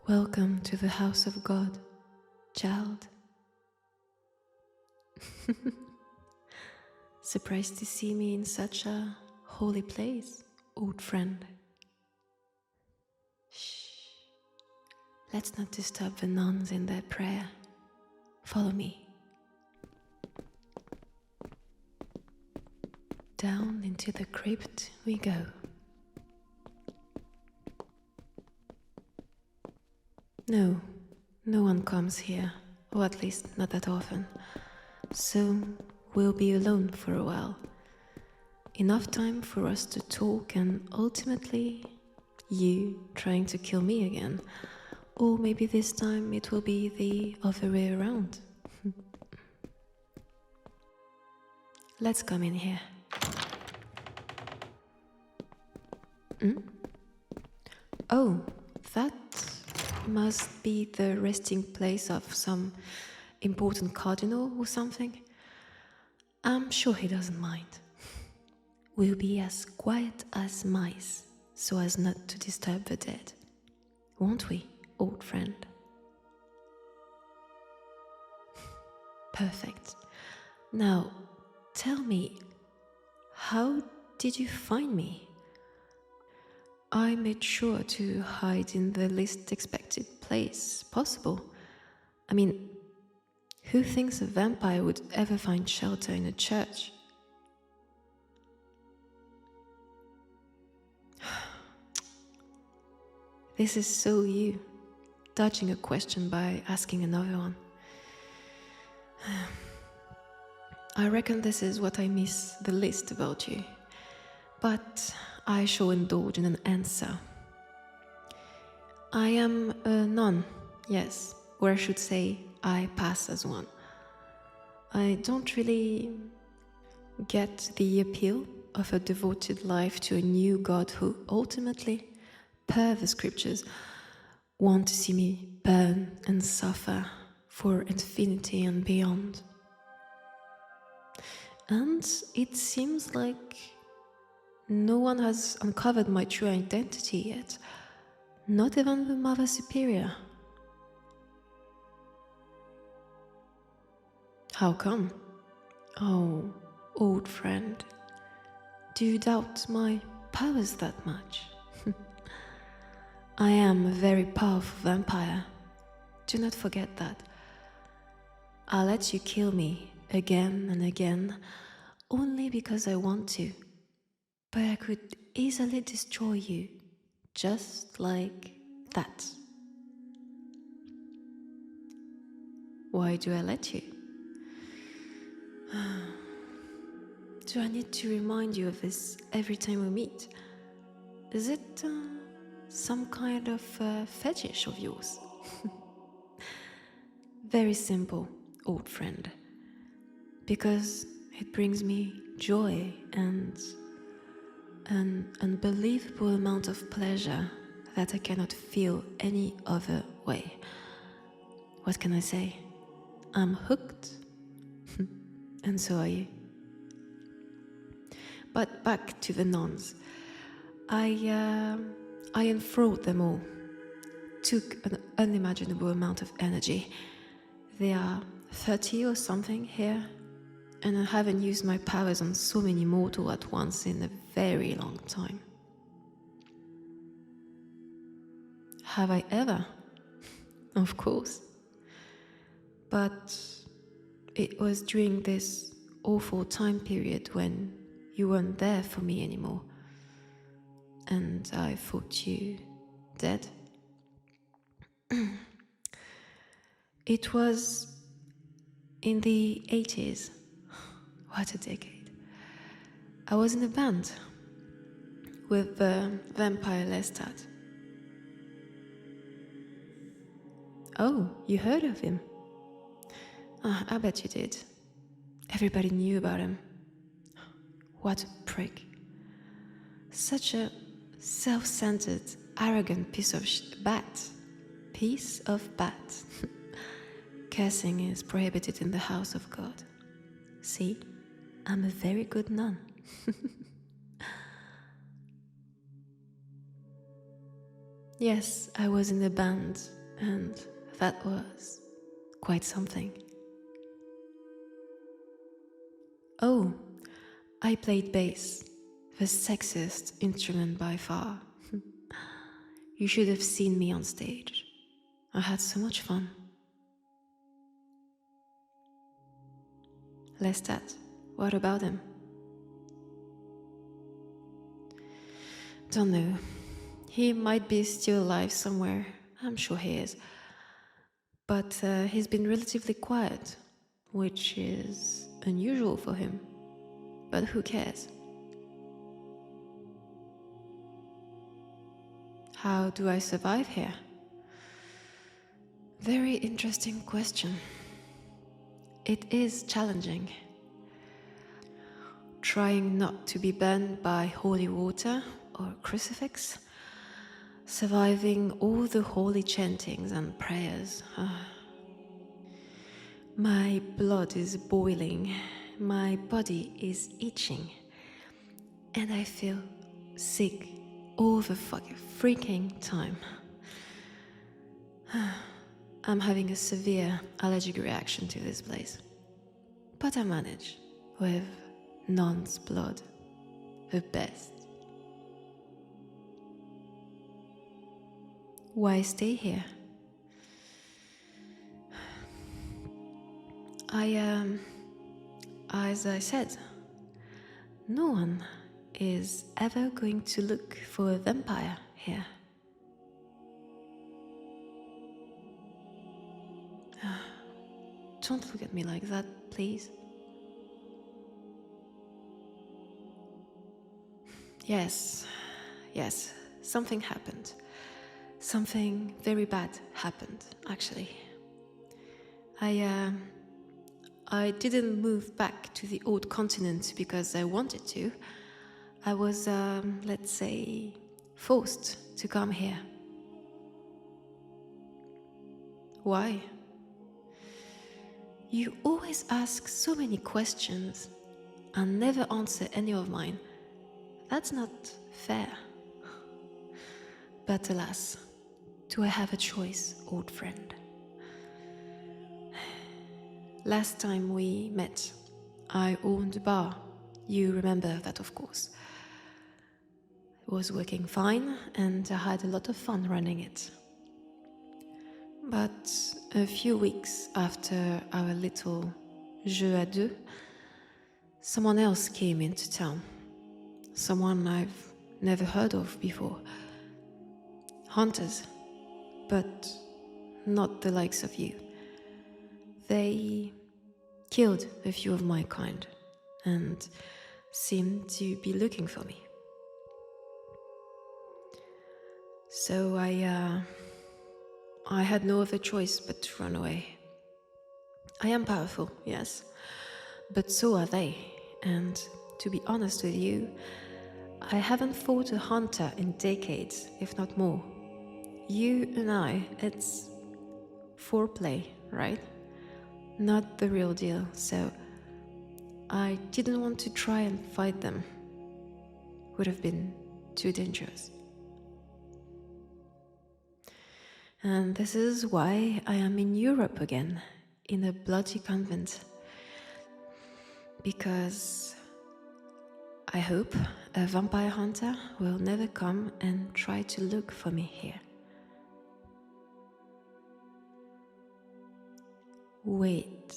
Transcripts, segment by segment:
Welcome to the house of God, child. Surprised to see me in such a holy place, old friend. Shh. Let's not disturb the nuns in their prayer. Follow me. Down into the crypt we go. No one comes here, or at least not that often. So we'll be alone for a while. Enough time for us to talk and ultimately you trying to kill me again. Or maybe this time it will be the other way around. Let's come in here. Oh, that must be the resting place of some important cardinal or something. I'm sure he doesn't mind. We'll be as quiet as mice, so as not to disturb the dead. Won't we, old friend? Perfect. Now, tell me, how did you find me? I made sure to hide in the least expected place possible. I mean, who thinks a vampire would ever find shelter in a church? This is so you, dodging a question by asking another one. I reckon this is what I miss the least about you, but I shall indulge in an answer. I am a nun, yes, or I should say I pass as one. I don't really get the appeal of a devoted life to a new God who ultimately, per the scriptures, want to see me burn and suffer for infinity and beyond. And it seems like no one has uncovered my true identity yet, not even the Mother Superior. How come? Oh, old friend, do you doubt my powers that much? I am a very powerful vampire. Do not forget that. I'll let you kill me again and again, only because I want to. But I could easily destroy you, just like that. Why do I let you? Do I need to remind you of this every time we meet? Is it some kind of fetish of yours? Very simple, old friend. Because it brings me joy and an unbelievable amount of pleasure that I cannot feel any other way. What can I say? I'm hooked. And so are you. But back to the nuns. I enthralled them all. Took an unimaginable amount of energy. They are 30 or something here, and I haven't used my powers on so many mortal at once in a very long time. Have I ever? Of course. But it was during this awful time period when you weren't there for me anymore, and I thought you dead. It was in the 80s. What a decade. I was in a band with the vampire Lestat. Oh, you heard of him? I bet you did. Everybody knew about him. What a prick. Such a self-centered, arrogant piece of bat. Piece of bat. Cursing is prohibited in the house of God. See, I'm a very good nun. Yes, I was in a band and that was quite something. Oh, I played bass, the sexiest instrument by far. You should have seen me on stage. I had so much fun. Lestat, what about him? Don't know. He might be still alive somewhere. I'm sure he is. But he's been relatively quiet, which is unusual for him. But who cares? How do I survive here? Very interesting question. It is challenging. Trying not to be burned by holy water or crucifix. Surviving all the holy chantings and prayers. My blood is boiling. My body is itching. And I feel sick all the freaking time. I'm having a severe allergic reaction to this place. But I manage with non's blood, the best. Why stay here? As I said, no one is ever going to look for a vampire here. Don't look at me like that, please. Yes, something happened. Something very bad happened, actually. I didn't move back to the old continent because I wanted to. I was, let's say, forced to come here. Why? You always ask so many questions and never answer any of mine. That's not fair. But alas, do I have a choice, old friend? Last time we met, I owned a bar. You remember that, of course. It was working fine, and I had a lot of fun running it. But a few weeks after our little jeu à deux, someone else came into town. Someone I've never heard of before. Hunters, but not the likes of you. They killed a few of my kind and seemed to be looking for me. So I had no other choice but to run away. I am powerful, yes, but so are they. And to be honest with you, I haven't fought a hunter in decades, if not more. You and I, it's foreplay, right? Not the real deal, so I didn't want to try and fight them. Would have been too dangerous. And this is why I am in Europe again, in a bloody convent. Because I hope a vampire hunter will never come and try to look for me here. Wait,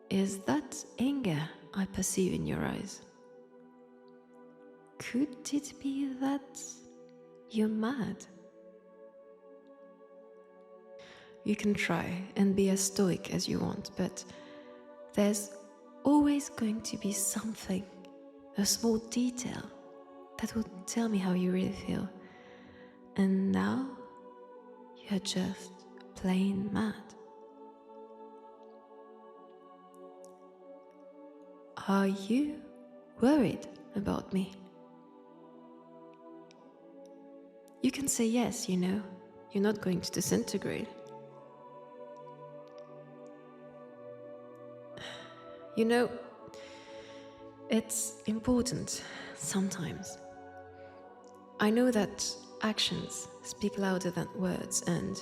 is that anger I perceive in your eyes? Could it be that you're mad? You can try and be as stoic as you want, but there's always going to be something, a small detail, that will tell me how you really feel. And now, you're just plain mad. Are you worried about me? You can say yes, you know. You're not going to disintegrate. You know, it's important sometimes. I know that actions speak louder than words, and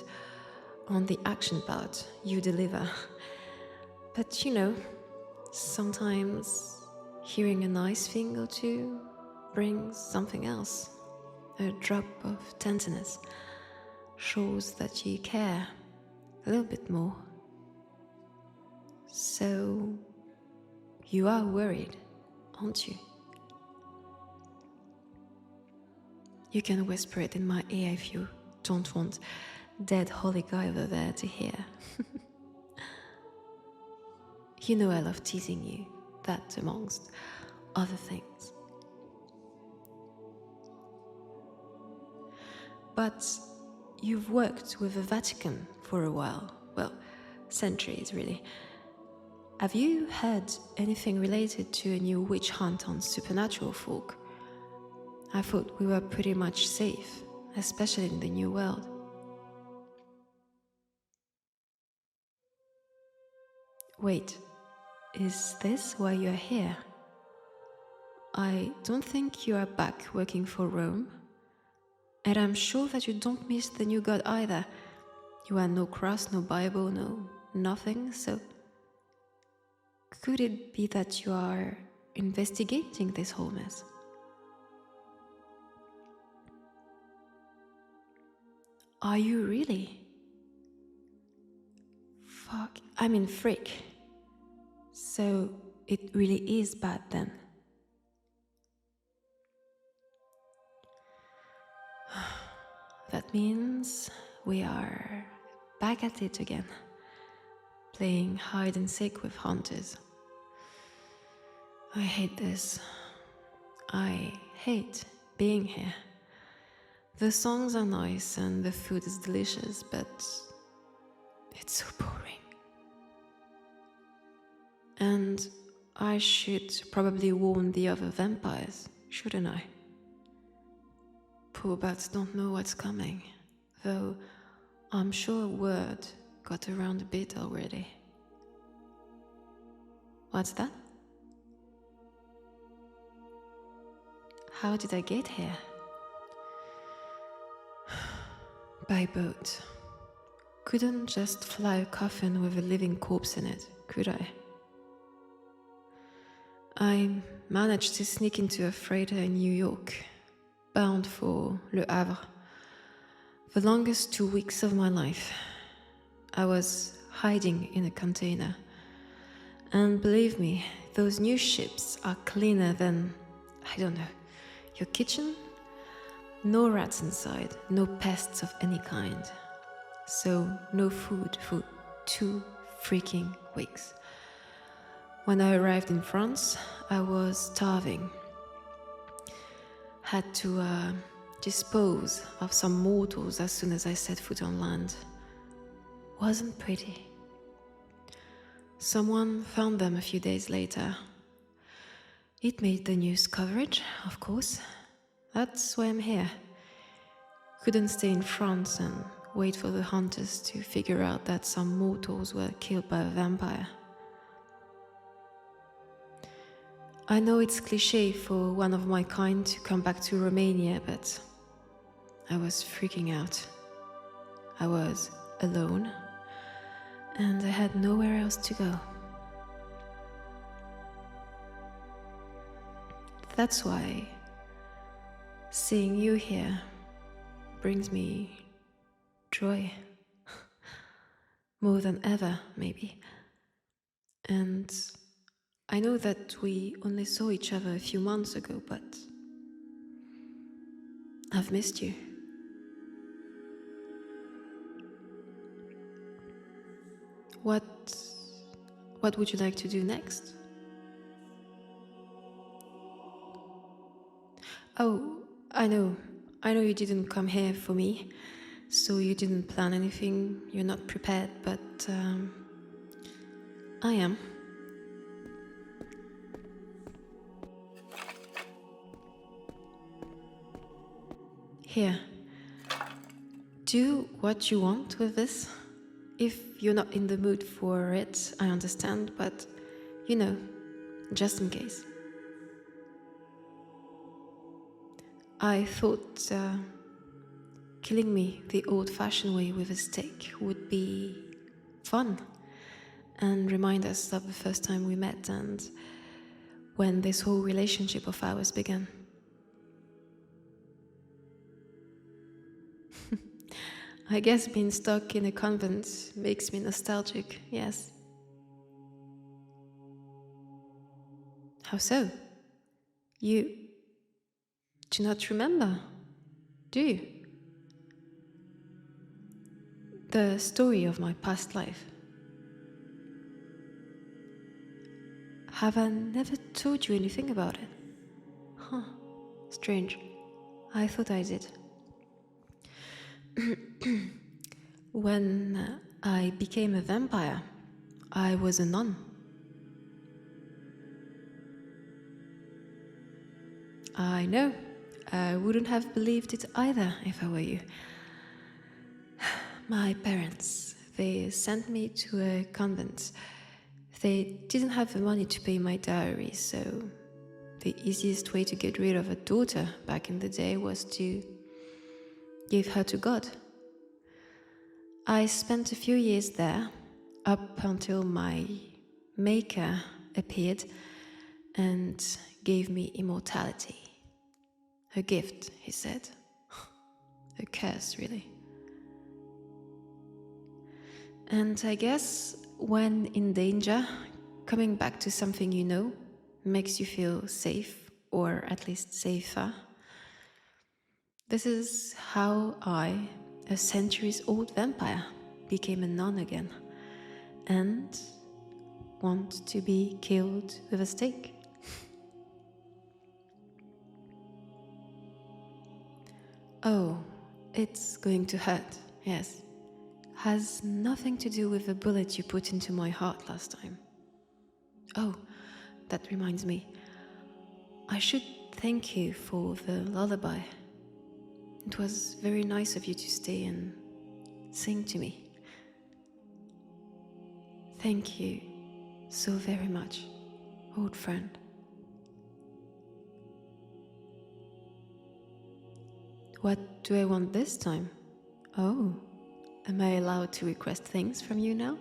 On the action part, you deliver. But you know, sometimes hearing a nice thing or two brings something else. A drop of tenderness shows that you care a little bit more. So, you are worried, aren't you? You can whisper it in my ear if you don't want dead holy guy over there to hear. You know I love teasing you, that amongst other things. But you've worked with the Vatican for a while, well, centuries really. Have you heard anything related to a new witch hunt on supernatural folk? I thought we were pretty much safe, especially in the New World. Wait, is this why you're here? I don't think you are back working for Rome. And I'm sure that you don't miss the new god either. You had no cross, no Bible, no nothing, so... Could it be that you are investigating this whole mess? Are you really? Fuck, I mean freak. So it really is bad then. That means we are back at it again, playing hide and seek with hunters. I hate this. I hate being here. The songs are nice and the food is delicious, but it's so boring. And I should probably warn the other vampires, shouldn't I? Poor bats don't know what's coming, though I'm sure word got around a bit already. What's that? How did I get here? By boat. Couldn't just fly a coffin with a living corpse in it, could I? I managed to sneak into a freighter in New York, bound for Le Havre. The longest 2 weeks of my life. I was hiding in a container. And believe me, those new ships are cleaner than, I don't know, your kitchen? No rats inside, no pests of any kind. So no food for 2 freaking weeks. When I arrived in France, I was starving. Had to dispose of some mortals as soon as I set foot on land. Wasn't pretty. Someone found them a few days later. It made the news coverage, of course. That's why I'm here. Couldn't stay in France and wait for the hunters to figure out that some mortals were killed by a vampire. I know it's cliché for one of my kind to come back to Romania, but I was freaking out. I was alone, and I had nowhere else to go. That's why seeing you here brings me joy. More than ever, maybe. And I know that we only saw each other a few months ago, but I've missed you. What would you like to do next? Oh, I know you didn't come here for me, so you didn't plan anything, you're not prepared, but I am. Here, do what you want with this. If you're not in the mood for it, I understand, but you know, just in case. I thought, killing me the old-fashioned way with a stake would be fun and remind us of the first time we met and when this whole relationship of ours began. I guess being stuck in a convent makes me nostalgic, yes. How so? You do not remember, do you? The story of my past life. Have I never told you anything about it? Huh, strange. I thought I did. When I became a vampire, I was a nun. I know. I wouldn't have believed it either if I were you. My parents, they sent me to a convent. They didn't have the money to pay my dowry, so the easiest way to get rid of a daughter back in the day was to give her to God. I spent a few years there, up until my maker appeared and gave me immortality. A gift, he said. A curse, really. And I guess when in danger, coming back to something you know makes you feel safe, or at least safer. This is how I, a centuries-old vampire, became a nun again, and want to be killed with a stake. Oh, it's going to hurt, yes. Has nothing to do with the bullet you put into my heart last time. Oh, that reminds me. I should thank you for the lullaby. It was very nice of you to stay and sing to me. Thank you so very much, old friend. What do I want this time? Oh, am I allowed to request things from you now?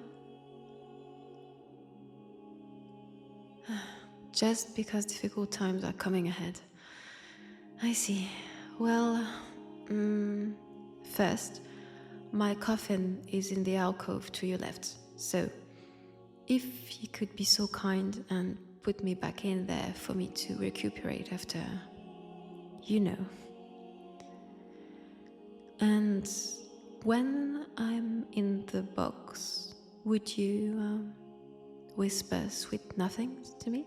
Just because difficult times are coming ahead. I see. Well, first, my coffin is in the alcove to your left, so if you could be so kind and put me back in there for me to recuperate after, you know. And when I'm in the box, would you whisper sweet nothings to me?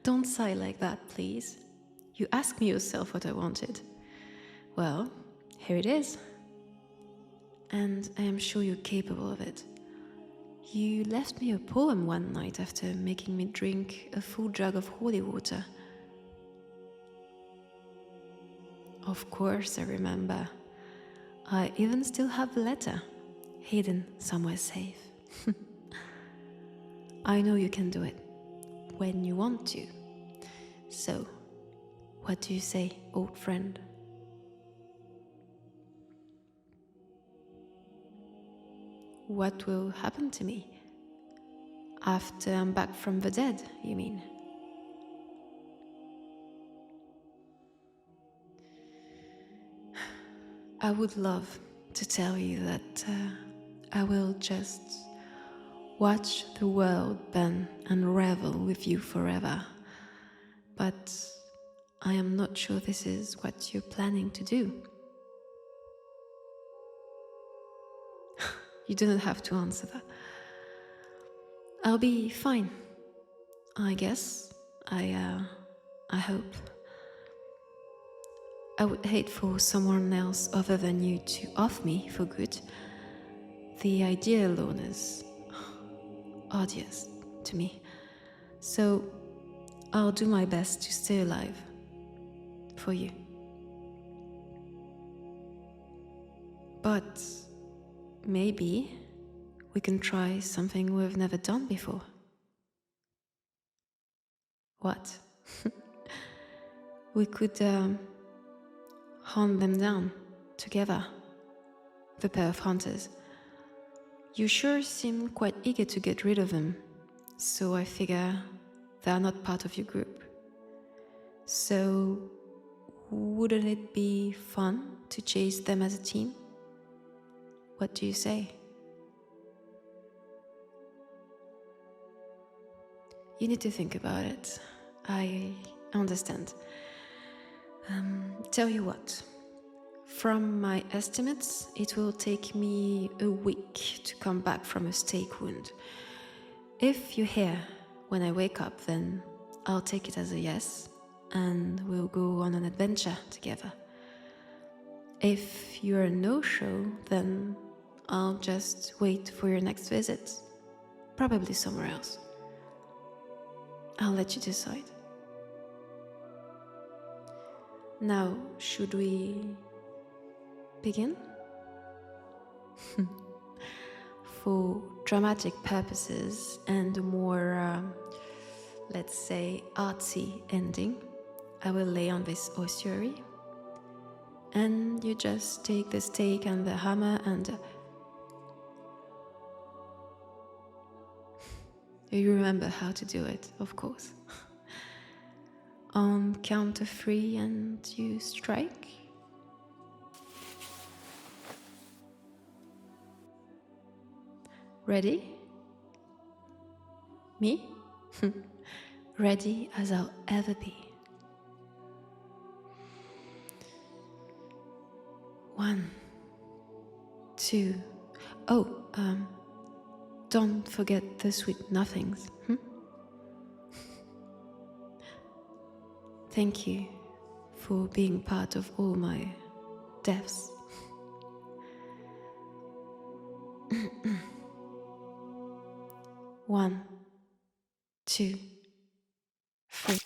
Don't sigh like that, please. You asked me yourself what I wanted. Well, here it is. And I am sure you're capable of it. You left me a poem one night after making me drink a full jug of holy water. Of course I remember. I even still have the letter, hidden somewhere safe. I know you can do it, when you want to. So, what do you say, old friend? What will happen to me? After I'm back from the dead, you mean? I would love to tell you that I will just watch the world burn and revel with you forever. But I am not sure this is what you're planning to do. You didn't have to answer that. I'll be fine, I guess. I hope. I would hate for someone else other than you to off me for good. The idea alone is odious to me. So I'll do my best to stay alive for you. But maybe we can try something we've never done before. What? We could hunt them down together, the pair of hunters. You sure seem quite eager to get rid of them, so I figure they are not part of your group. So, wouldn't it be fun to chase them as a team? What do you say? You need to think about it. I understand. Tell you what. From my estimates, it will take me a week to come back from a stake wound. If you're here when I wake up, then I'll take it as a yes, and we'll go on an adventure together. If you're a no-show, then I'll just wait for your next visit, probably somewhere else. I'll let you decide. Now, should we begin? For dramatic purposes and a more, let's say, artsy ending, I will lay on this ossuary, and you just take the stake and the hammer and you remember how to do it, of course. On count of 3 and you strike. Ready? Me? Ready as I'll ever be. 1, 2. Oh, don't forget the sweet nothings. Thank you for being part of all my deaths. 1, 2, 3.